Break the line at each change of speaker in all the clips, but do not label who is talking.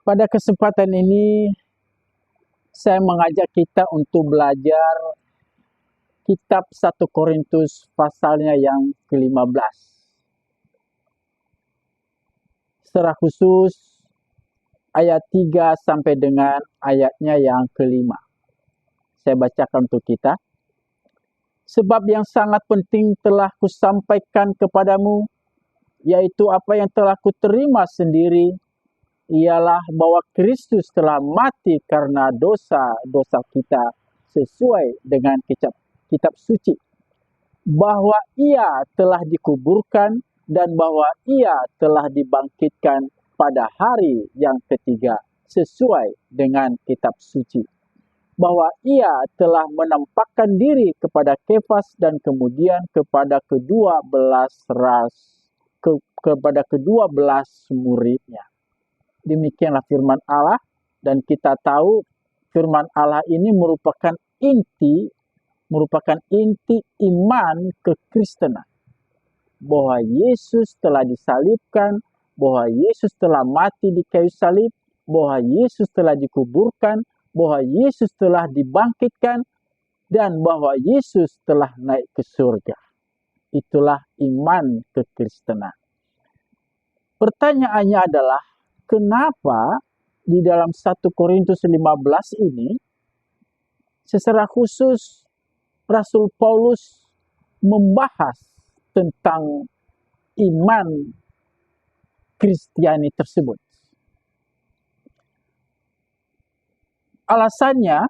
Pada kesempatan ini, saya mengajak kita untuk belajar kitab 1 Korintus pasalnya yang ke-15. Secara khusus ayat 3 sampai dengan ayatnya yang ke-5. Saya bacakan untuk kita. Sebab yang sangat penting telah kusampaikan kepadamu, yaitu apa yang telah kuterima sendiri, ialah bahwa Kristus telah mati karena dosa-dosa kita sesuai dengan kitab suci, bahwa ia telah dikuburkan dan bahwa ia telah dibangkitkan pada hari yang ketiga sesuai dengan kitab suci, bahwa ia telah menampakkan diri kepada Kefas dan kemudian kepada kedua belas muridnya. Demikianlah firman Allah, dan kita tahu firman Allah ini merupakan inti iman kekristenan. Bahwa Yesus telah disalibkan, bahwa Yesus telah mati di kayu salib, bahwa Yesus telah dikuburkan, bahwa Yesus telah dibangkitkan, dan bahwa Yesus telah naik ke surga. Itulah iman kekristenan. Pertanyaannya adalah, kenapa di dalam 1 Korintus 15 ini secara khusus Rasul Paulus membahas tentang iman Kristiani tersebut? Alasannya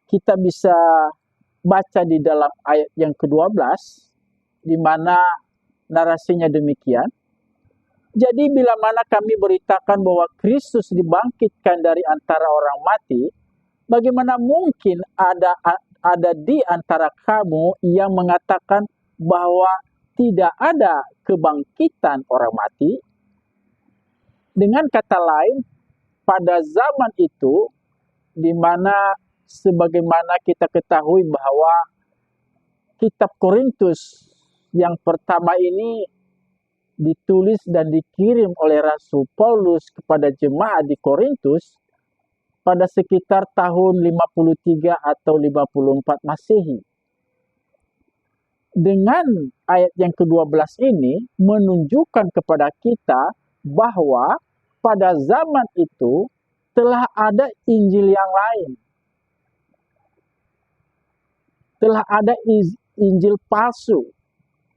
kita bisa baca di dalam ayat yang ke-12, di mana narasinya demikian. Jadi bila mana kami beritakan bahwa Kristus dibangkitkan dari antara orang mati, bagaimana mungkin ada di antara kamu yang mengatakan bahwa tidak ada kebangkitan orang mati? Dengan kata lain, pada zaman itu, di mana sebagaimana kita ketahui bahwa kitab Korintus yang pertama ini ditulis dan dikirim oleh Rasul Paulus kepada jemaat di Korintus pada sekitar tahun 53 atau 54 Masehi. Dengan ayat yang ke-12 ini menunjukkan kepada kita bahwa pada zaman itu telah ada Injil yang lain. Telah ada Injil palsu.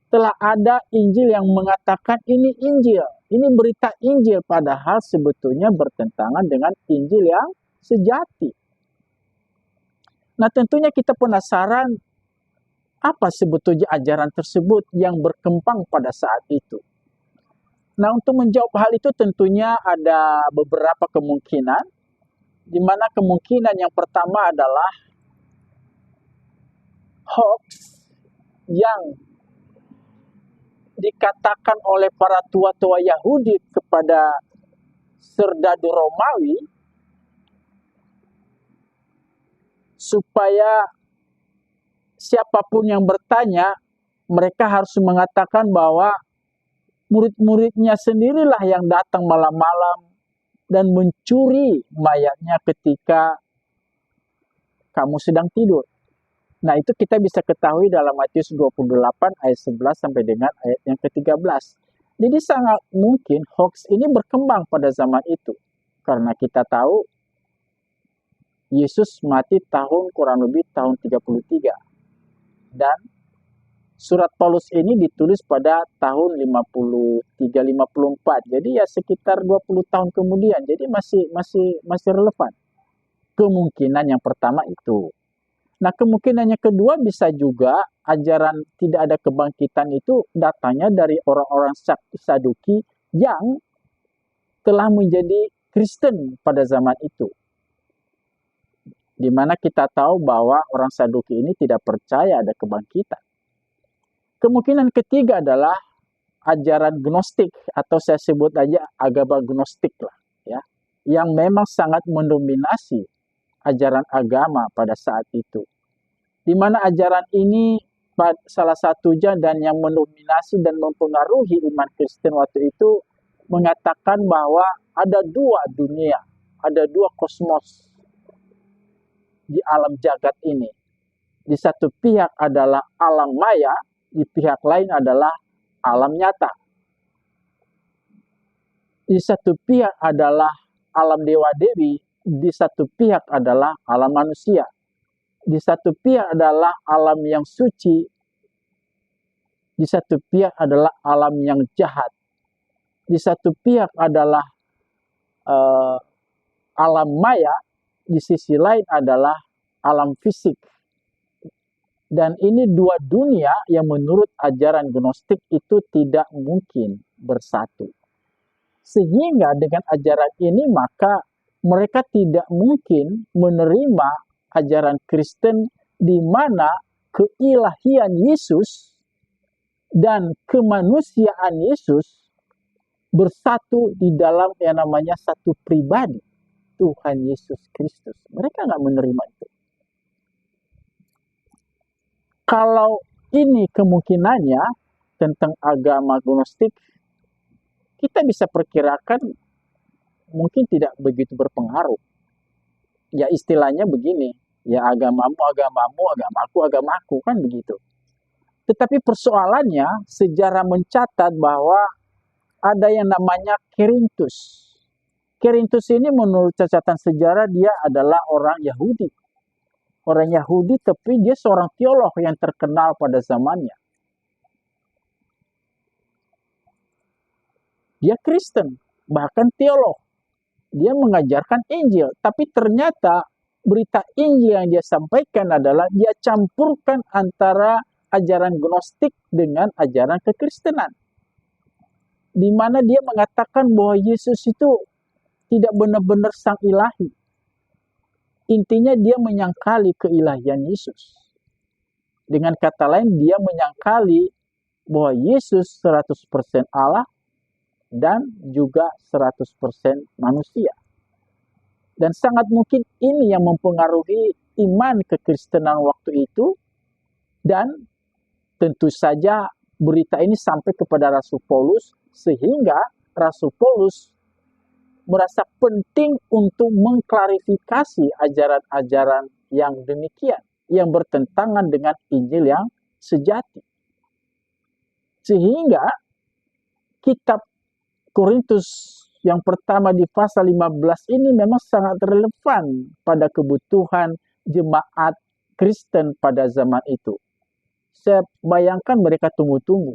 Telah ada Injil yang mengatakan ini Injil, ini berita Injil, padahal sebetulnya bertentangan dengan Injil yang sejati. Nah, tentunya kita penasaran apa sebetulnya ajaran tersebut yang berkembang pada saat itu. Nah, untuk menjawab hal itu tentunya ada beberapa kemungkinan, di mana kemungkinan yang pertama adalah hoax yang dikatakan oleh para tua-tua Yahudi kepada serdadu Romawi supaya siapapun yang bertanya, mereka harus mengatakan bahwa murid-muridnya sendirilah yang datang malam-malam dan mencuri mayatnya ketika kamu sedang tidur. Nah, itu kita bisa ketahui dalam Matius 28 ayat 11 sampai dengan ayat yang ke-13. Jadi sangat mungkin hoax ini berkembang pada zaman itu. Karena kita tahu Yesus mati kurang lebih tahun 33. Dan surat Paulus ini ditulis pada tahun 53-54. Jadi ya sekitar 20 tahun kemudian. Jadi masih relevan. Kemungkinan yang pertama itu. Nah, kemungkinan yang kedua bisa juga ajaran tidak ada kebangkitan itu datangnya dari orang-orang Saduki yang telah menjadi Kristen pada zaman itu. Di mana kita tahu bahwa orang Saduki ini tidak percaya ada kebangkitan. Kemungkinan ketiga adalah ajaran Gnostik, atau saya sebut aja agama Gnostik lah, ya, yang memang sangat mendominasi ajaran agama pada saat itu. Di mana ajaran ini salah satunya dan yang mendominasi dan mempengaruhi iman Kristen waktu itu mengatakan bahwa ada dua dunia, ada dua kosmos di alam jagat ini. Di satu pihak adalah alam maya, di pihak lain adalah alam nyata. Di satu pihak adalah alam dewa-dewi, di satu pihak adalah alam manusia. Di satu pihak adalah alam yang suci, di satu pihak adalah alam yang jahat. Di satu pihak adalah alam maya, di sisi lain adalah alam fisik. Dan ini dua dunia yang menurut ajaran Gnostik itu tidak mungkin bersatu. Sehingga dengan ajaran ini maka mereka tidak mungkin menerima ajaran Kristen di mana keilahian Yesus dan kemanusiaan Yesus bersatu di dalam yang namanya satu pribadi, Tuhan Yesus Kristus. Mereka nggak menerima itu. Kalau ini kemungkinannya tentang agama Gnostik, kita bisa perkirakan mungkin tidak begitu berpengaruh. Ya istilahnya begini, ya agamamu, agamamu, agamaku, kan begitu. Tetapi persoalannya, sejarah mencatat bahwa ada yang namanya Kerintus. Kerintus ini menurut catatan sejarah dia adalah orang Yahudi. Orang Yahudi tapi dia seorang teolog yang terkenal pada zamannya. Dia Kristen, bahkan teolog. Dia mengajarkan Injil, tapi ternyata berita Injil yang dia sampaikan adalah dia campurkan antara ajaran Gnostik dengan ajaran kekristenan. Di mana dia mengatakan bahwa Yesus itu tidak benar-benar sang ilahi. Intinya dia menyangkali keilahian Yesus. Dengan kata lain, dia menyangkali bahwa Yesus 100% Allah dan juga 100% manusia. Dan sangat mungkin ini yang mempengaruhi iman kekristenan waktu itu. Dan tentu saja berita ini sampai kepada Rasul Paulus, sehingga Rasul Paulus merasa penting untuk mengklarifikasi ajaran-ajaran yang demikian, yang bertentangan dengan Injil yang sejati. Sehingga kitab Korintus yang pertama di pasal 15 ini memang sangat relevan pada kebutuhan jemaat Kristen pada zaman itu. Saya bayangkan mereka tunggu-tunggu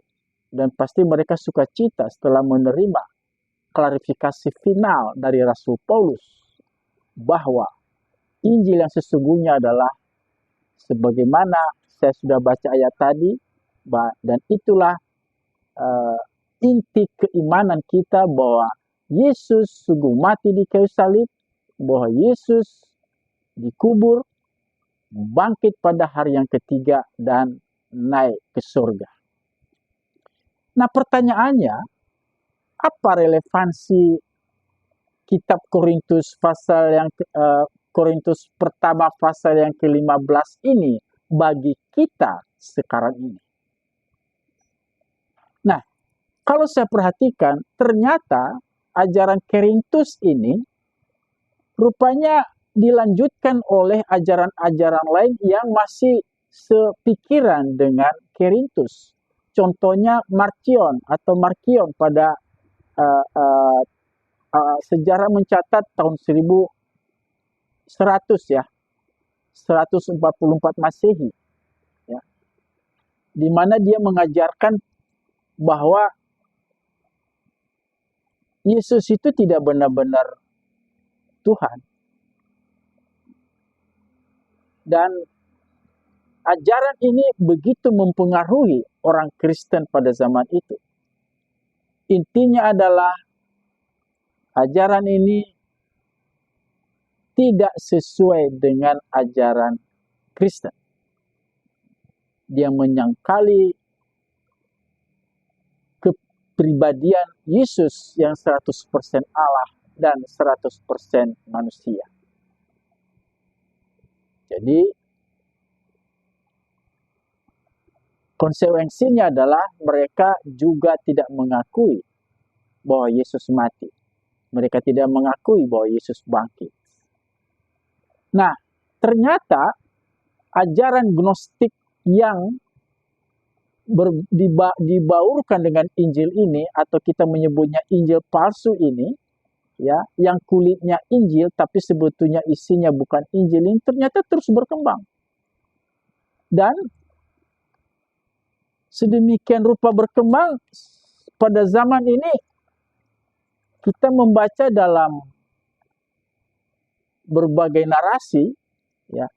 dan pasti mereka sukacita setelah menerima klarifikasi final dari Rasul Paulus bahwa Injil yang sesungguhnya adalah sebagaimana saya sudah baca ayat tadi, dan itulah inti keimanan kita bahwa Yesus sungguh mati di kayu salib, bahwa Yesus dikubur, bangkit pada hari yang ketiga, dan naik ke surga. Nah pertanyaannya, apa relevansi kitab Korintus Korintus pertama pasal yang ke-15 ini bagi kita sekarang ini? Nah, kalau saya perhatikan, ternyata ajaran Kerintus ini rupanya dilanjutkan oleh ajaran-ajaran lain yang masih sepikiran dengan Kerintus. Contohnya Marcion pada sejarah mencatat tahun 1100 ya, 144 Masehi, ya, di mana dia mengajarkan bahwa Yesus itu tidak benar-benar Tuhan. Dan ajaran ini begitu mempengaruhi orang Kristen pada zaman itu. Intinya adalah ajaran ini tidak sesuai dengan ajaran Kristen. Dia menyangkali kepribadian Yesus yang 100% Allah dan 100% manusia. Jadi konsekuensinya adalah mereka juga tidak mengakui bahwa Yesus mati. Mereka tidak mengakui bahwa Yesus bangkit. Nah, ternyata ajaran gnostik yang dibaurkan dengan Injil ini, atau kita menyebutnya Injil palsu ini, ya, yang kulitnya Injil tapi sebetulnya isinya bukan Injil, ini ternyata terus berkembang. Dan sedemikian rupa berkembang pada zaman ini, kita membaca dalam berbagai narasi, ya,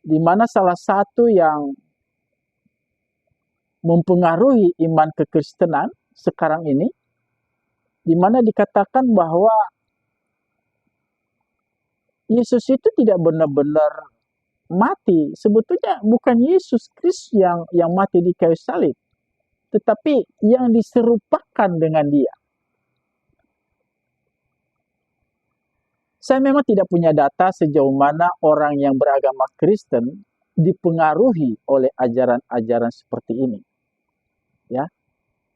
di mana salah satu yang mempengaruhi iman kekristenan sekarang ini, di mana dikatakan bahwa Yesus itu tidak benar-benar mati. Sebetulnya bukan Yesus Kristus yang mati di kayu salib, tetapi yang diserupakan dengan dia. Saya memang tidak punya data sejauh mana orang yang beragama Kristen dipengaruhi oleh ajaran-ajaran seperti ini. Ya,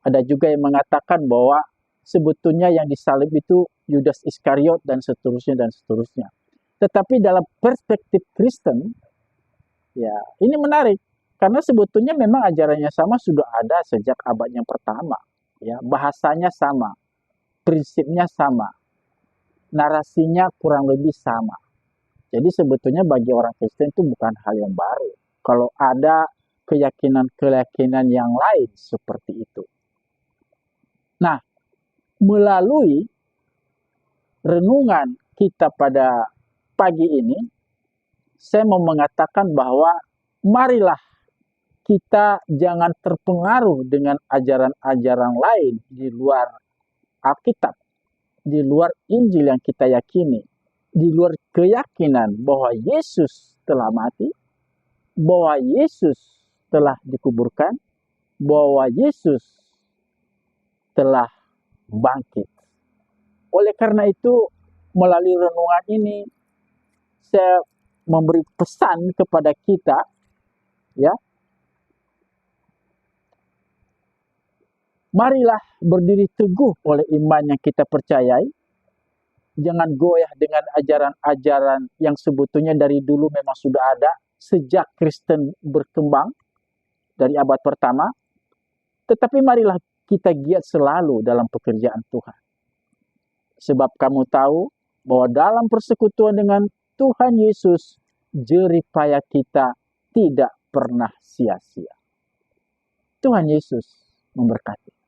ada juga yang mengatakan bahwa sebetulnya yang disalib itu Yudas Iskariot dan seterusnya dan seterusnya. Tetapi dalam perspektif Kristen, ya, ini menarik karena sebetulnya memang ajarannya sama, sudah ada sejak abad yang pertama. Ya, bahasanya sama, prinsipnya sama, narasinya kurang lebih sama. Jadi sebetulnya bagi orang Kristen itu bukan hal yang baru kalau ada keyakinan-keyakinan yang lain seperti itu. Nah, melalui renungan kita pada pagi ini, saya mau mengatakan bahwa marilah kita jangan terpengaruh dengan ajaran-ajaran lain di luar Alkitab, di luar Injil yang kita yakini, di luar keyakinan bahwa Yesus telah mati, bahwa Yesus telah dikuburkan, bahwa Yesus telah bangkit. Oleh karena itu, melalui renungan ini, saya memberi pesan kepada kita, ya, marilah berdiri teguh oleh iman yang kita percayai. Jangan goyah dengan ajaran-ajaran yang sebetulnya dari dulu memang sudah ada sejak Kristen berkembang dari abad pertama. Tetapi marilah kita giat selalu dalam pekerjaan Tuhan. Sebab kamu tahu bahwa dalam persekutuan dengan Tuhan Yesus, jerih payah kita tidak pernah sia-sia. Tuhan Yesus memberkati.